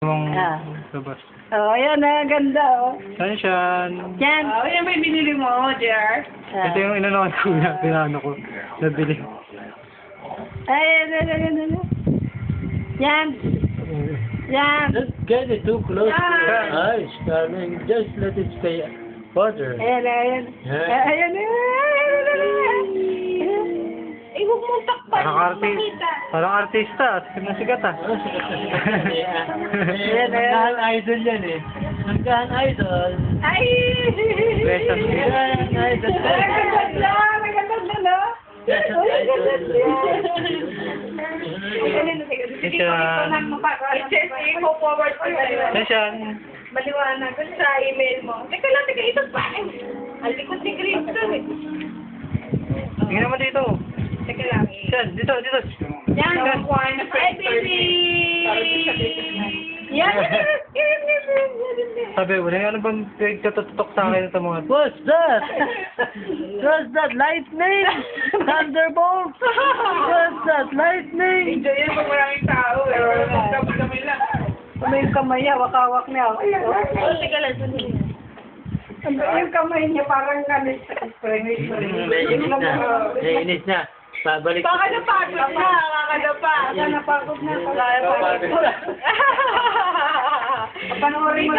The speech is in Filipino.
Mong Ah. labas. Oh, ayan na, ganda, oh. Sunshine. Yan. Oh, yan may binili mo, JR. Ito yung inano ko kuya, pinano ko. Nabili. Ayan, ayan. Yan. Yan. Just get it too close to your Ah. eyes, darling. Just let it stay further. Ayan. Yeah. Ayan. Eh, huwag mong takpan. Parang artista. Sikat na sikat ah. Nagkahan idol yan eh. Nagkahan idol. Ay! Precious Nagkahan idol. Maganda na. Precious idol. I-forward ko yun. Sunshine. Maliwanag ko sa email mo. Teka lang, ito pa. Ang likod ni Kristen eh. Tingnan naman dito. Teka lang eh. Yan, dito. Yan, nakuha na Hi, baby! Yan, Sabi, wala ano bang pagkatutok sa akin ito mga... What's that? What's that? Lightning? Thunderbolt? What's that? Lightning? Enjoy yan pag maraming tao eh. Kami lang. May kamay, hawak-hawak niya. Oh, teka lang, sandali. Yung kamay niya parang galit. Naiinis na. Pabalik. Baka napagod na, Napagod na. Panoorin mo